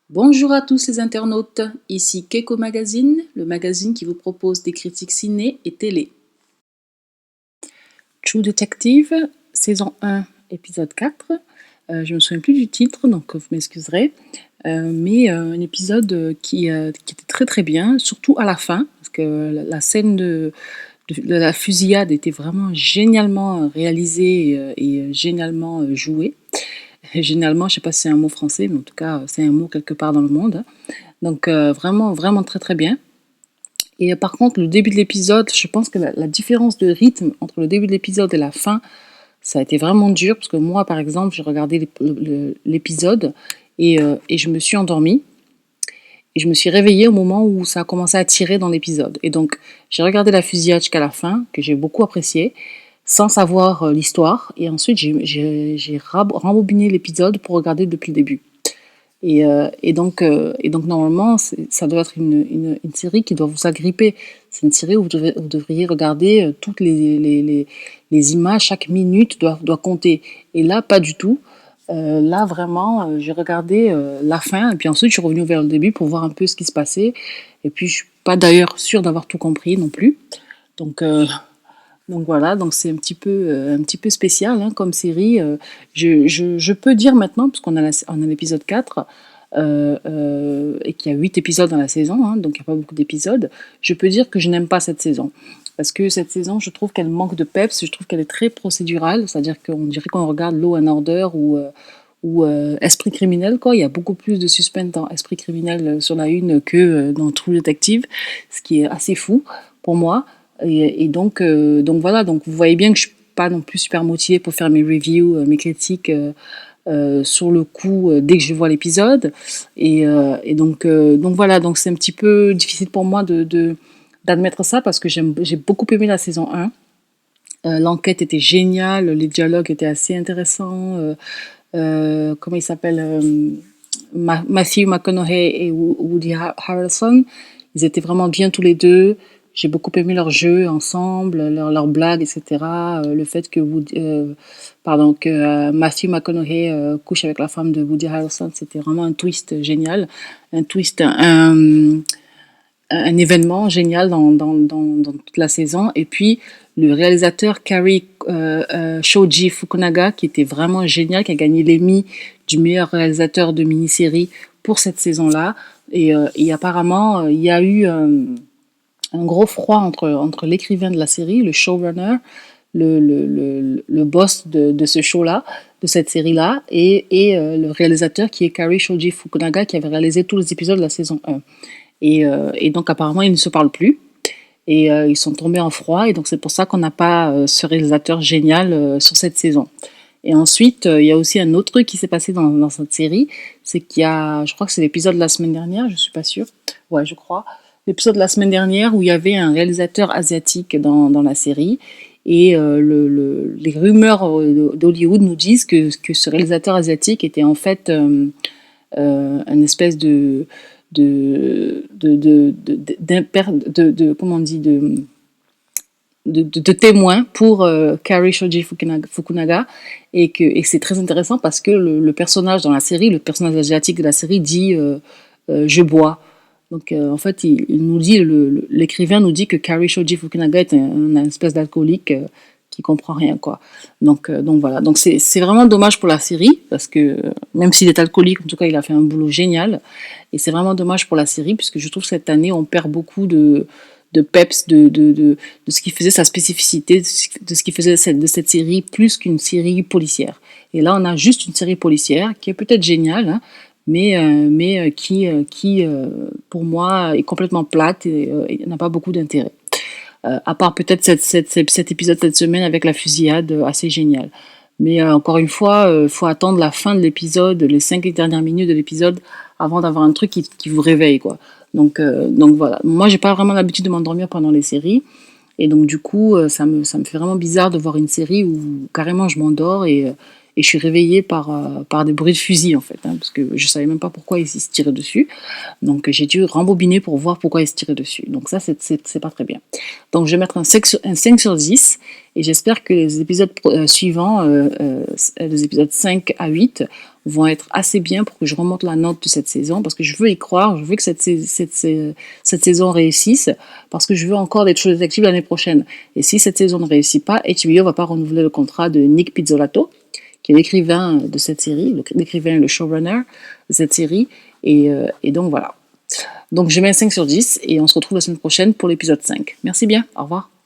Bonjour à tous les internautes, ici Keiko Magazine, le magazine qui vous propose des critiques ciné et télé. True Detective, saison 1, épisode 4. Je me souviens plus du titre, donc vous m'excuserez. Mais un épisode qui était très très bien, surtout à la fin, parce que la scène de la fusillade était vraiment génialement réalisée et génialement jouée. Génialement, je sais pas si c'est un mot français, mais en tout cas, c'est un mot quelque part dans le monde. Donc vraiment, vraiment très très bien. Et par contre, le début de l'épisode, je pense que la différence de rythme entre le début de l'épisode et la fin, ça a été vraiment dur, parce que moi, par exemple, j'ai regardé l'épisode et je me suis endormie. Et je me suis réveillée au moment où ça a commencé à tirer dans l'épisode. Et donc, j'ai regardé la fusillade jusqu'à la fin, que j'ai beaucoup apprécié, sans savoir l'histoire. Et ensuite, j'ai rembobiné l'épisode pour regarder depuis le début. Et donc normalement, ça doit être une série qui doit vous agripper. C'est une série où vous devriez regarder toutes les images, chaque minute doit compter. Et là, pas du tout. Là, vraiment, j'ai regardé la fin, et puis ensuite, je suis revenue vers le début pour voir un peu ce qui se passait. Et puis, je suis pas d'ailleurs sûre d'avoir tout compris non plus. Donc, donc voilà, donc c'est un petit peu spécial hein, comme série. Je peux dire maintenant, parce on a l'épisode 4, et qu'il y a 8 épisodes dans la saison, hein, donc il n'y a pas beaucoup d'épisodes, je peux dire que je n'aime pas cette saison. Parce que cette saison, je trouve qu'elle manque de peps, je trouve qu'elle est très procédurale, c'est-à-dire qu'on dirait qu'on regarde Law and Order ou Esprit criminel, quoi. Il y a beaucoup plus de suspense dans Esprit criminel sur la une que dans True Detective, ce qui est assez fou pour moi. Et donc voilà, donc vous voyez bien que je suis pas non plus super motivée pour faire mes reviews, mes critiques sur le coup dès que je vois l'épisode. Et donc voilà, donc c'est un petit peu difficile pour moi d'admettre ça parce que j'ai beaucoup aimé la saison 1. L'enquête était géniale, les dialogues étaient assez intéressants. Comment il s'appelle Matthew McConaughey et Woody Harrelson. Ils étaient vraiment bien tous les deux. J'ai beaucoup aimé leur jeu ensemble, leurs blagues, etc. Le fait que, Matthew McConaughey couche avec la femme de Woody Harrelson, c'était vraiment un twist génial. Un twist, un événement génial dans toute la saison. Et puis, le réalisateur Kari Shoji Fukunaga, qui était vraiment génial, qui a gagné l'Emmy du meilleur réalisateur de mini-série pour cette saison-là. Et apparemment, il y a eu un gros froid entre l'écrivain de la série, le showrunner, le boss de ce show-là, de cette série-là, et le réalisateur qui est Kari Shoji Fukunaga, qui avait réalisé tous les épisodes de la saison 1. Et donc apparemment, ils ne se parlent plus. Et ils sont tombés en froid. Et donc c'est pour ça qu'on n'a pas ce réalisateur génial sur cette saison. Et ensuite, il y a aussi un autre truc qui s'est passé dans cette série. C'est qu'il y a, je crois que c'est l'épisode de la semaine dernière, je suis pas sûre. Ouais, je crois. L'épisode de la semaine dernière où il y avait un réalisateur asiatique dans la série. Et les rumeurs d'Hollywood nous disent que ce réalisateur asiatique était en fait une espèce comment on dit de témoin pour Kari Shoji Fukunaga et c'est très intéressant parce que le personnage dans la série, le personnage asiatique de la série dit je bois. Donc en fait, il nous dit l'écrivain nous dit que Kari Shoji Fukunaga est un espèce d'alcoolique qui comprend rien quoi. Donc voilà. Donc c'est vraiment dommage pour la série parce que même s'il est alcoolique, en tout cas, il a fait un boulot génial et c'est vraiment dommage pour la série puisque je trouve que cette année on perd beaucoup de peps, de ce qui faisait sa spécificité, de ce qui faisait de cette série plus qu'une série policière. Et là, on a juste une série policière qui est peut-être géniale, hein, mais qui pour moi, est complètement plate et n'a pas beaucoup d'intérêt. À part peut-être cet épisode cette semaine avec la fusillade assez géniale. Mais encore une fois, faut attendre la fin de l'épisode, les 5 dernières minutes de l'épisode, avant d'avoir un truc qui vous réveille, quoi. Donc voilà. Moi, j'ai pas vraiment l'habitude de m'endormir pendant les séries. Et donc, du coup, ça me fait vraiment bizarre de voir une série où carrément je m'endors et je suis réveillée par des bruits de fusil en fait, hein, parce que je savais même pas pourquoi ils se tiraient dessus. Donc j'ai dû rembobiner pour voir pourquoi ils se tiraient dessus. Donc ça, c'est pas très bien. Donc je vais mettre un 5 sur 10 et j'espère que les épisodes suivants, les épisodes 5 à 8, vont être assez bien pour que je remonte la note de cette saison, parce que je veux y croire, je veux que cette saison réussisse, parce que je veux encore des choses détectives l'année prochaine. Et si cette saison ne réussit pas, HBO va pas renouveler le contrat de Nick Pizzolatto, qui est l'écrivain de cette série, l'écrivain, le showrunner de cette série, et donc voilà. Donc je mets un 5 sur 10 et on se retrouve la semaine prochaine pour l'épisode 5. Merci bien, au revoir.